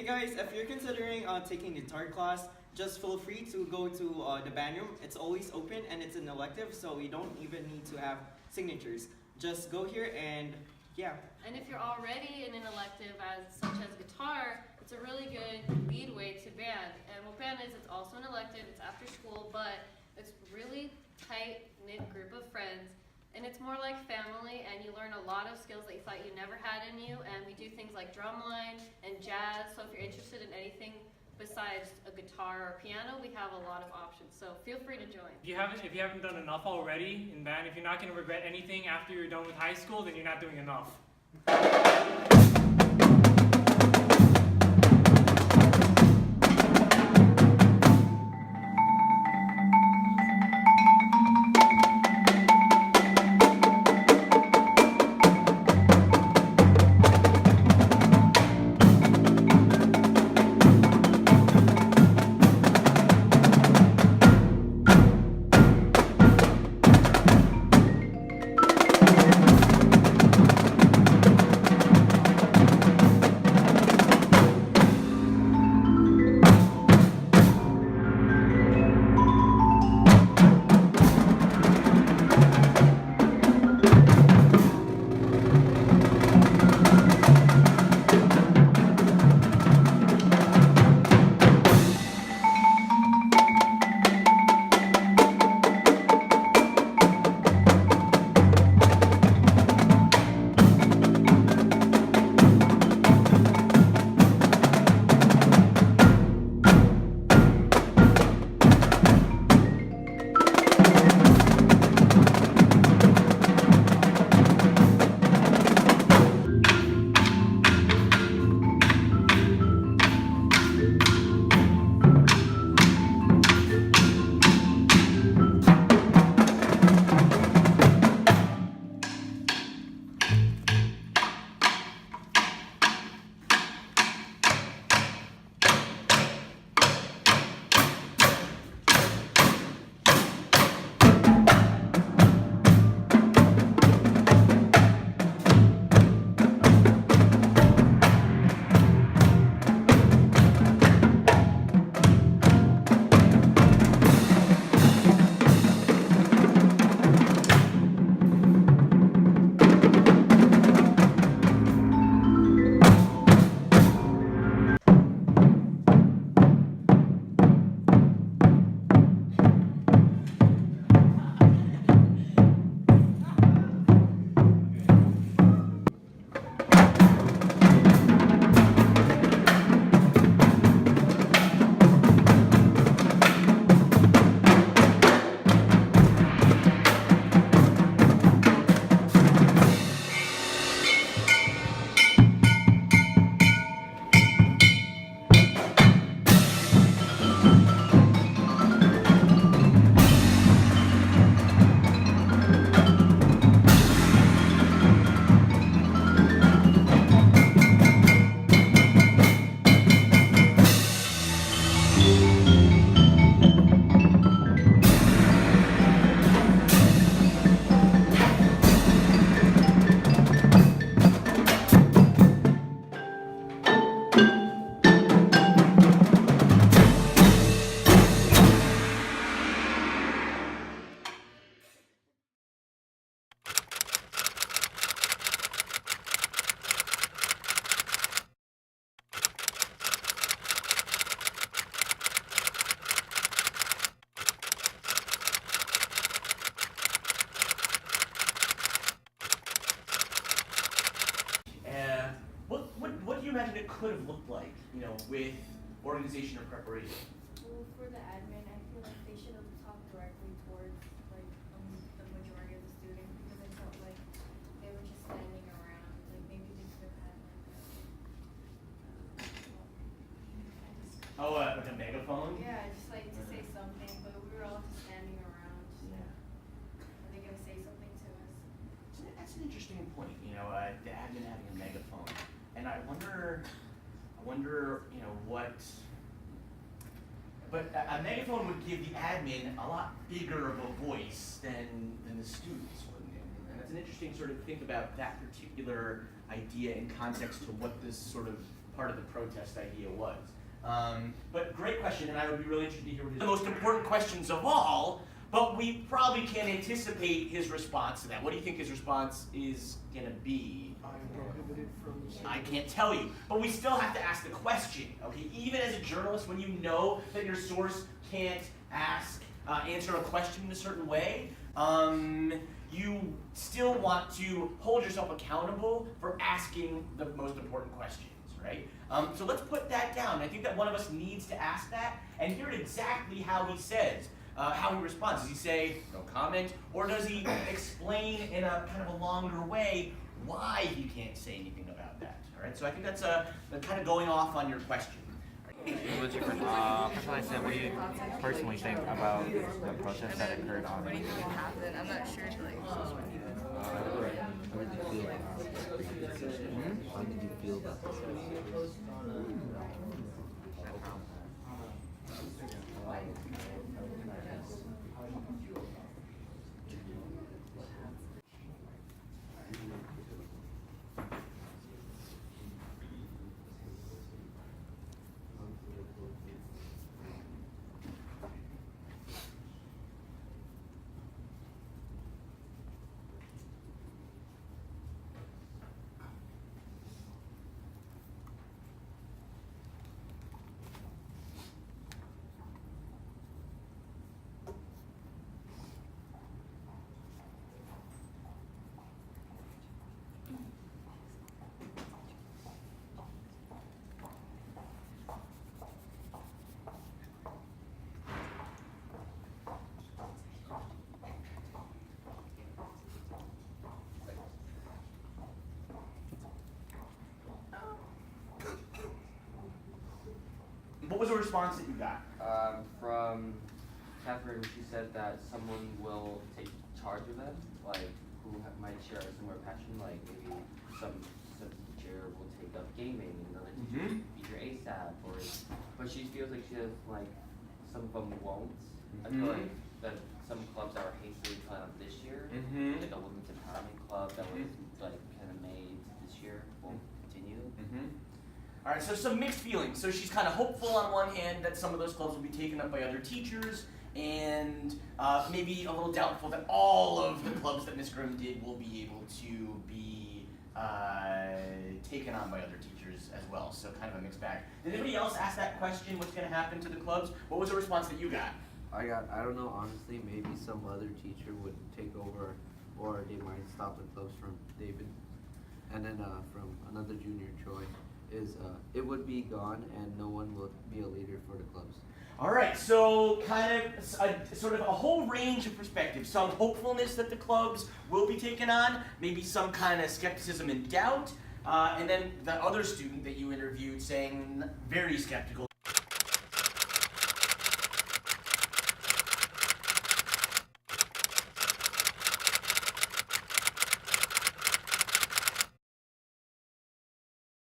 guys, if you're considering taking guitar class, just feel free to go to the band room. It's always open and it's an elective, so you don't even need to have signatures. Just go here and yeah. And if you're already in an elective such as guitar, it's a really good lead way to band. And what band is, it's also an elective, it's after school, but it's really tight-knit group of friends. And it's more like family, and you learn a lot of skills that you thought you never had in you. And we do things like drumline and jazz, so if you're interested in anything besides a guitar or piano, we have a lot of options. So feel free to join. If you haven't done enough already in band, if you're not going to regret anything after you're done with high school, then you're not doing enough. What do you imagine it could have looked like, with organization or preparation? Well, for the admin, I feel like they should have talked directly towards the majority of the students, because I felt like they were just standing around. Like maybe they could have had Like a megaphone? yeah, just like to say something, but we were all just standing around. Yeah. Are they gonna say something to us? So that's an interesting point, the admin having a megaphone. And I wonder, what, but a megaphone would give the admin a lot bigger of a voice than the students, wouldn't it? And that's an interesting sort of think about that particular idea in context to what this sort of part of the protest idea was. But great question, and I would be really interested to hear what the most important questions of all, but we probably can anticipate his response to that. What do you think his response is gonna be? I can't tell you, but we still have to ask the question, okay? Even as a journalist, when you know that your source can't answer a question in a certain way, you still want to hold yourself accountable for asking the most important questions, right? So let's put that down. I think that one of us needs to ask that and hear exactly how he says, how he responds. Does he say, no comment, or does he explain in a kind of a longer way why he can't say anything about that, all right? So I think that's kind of going off on your question. It was different. Personally, I said, what do you personally think about the protest that occurred on? What do you think happened? I'm not sure. How did you feel about it? How did you feel about What was the response that you got? From Catherine, she said that someone will take charge of them, like who might share a similar passion, like maybe some teacher will take up gaming, and another teacher feature ASAP, but she feels like she has like some of them won't. I feel like that some clubs that were hastily planned up this year, like a women's empowerment club that was like kind of made this year, won't continue. All right, so some mixed feelings. So she's kind of hopeful on one hand that some of those clubs will be taken up by other teachers, and maybe a little doubtful that all of the clubs that Ms. Grimm did will be able to be taken on by other teachers as well. So kind of a mixed bag. Did anybody else ask that question? What's going to happen to the clubs? What was the response that you got? I don't know, honestly, maybe some other teacher would take over, or they might stop the clubs from David. And then from another junior, Troy, it would be gone and no one will be a leader for the clubs. All right, so kind of sort of a whole range of perspectives. Some hopefulness that the clubs will be taken on, maybe some kind of skepticism and doubt, and then the other student that you interviewed saying very skeptical.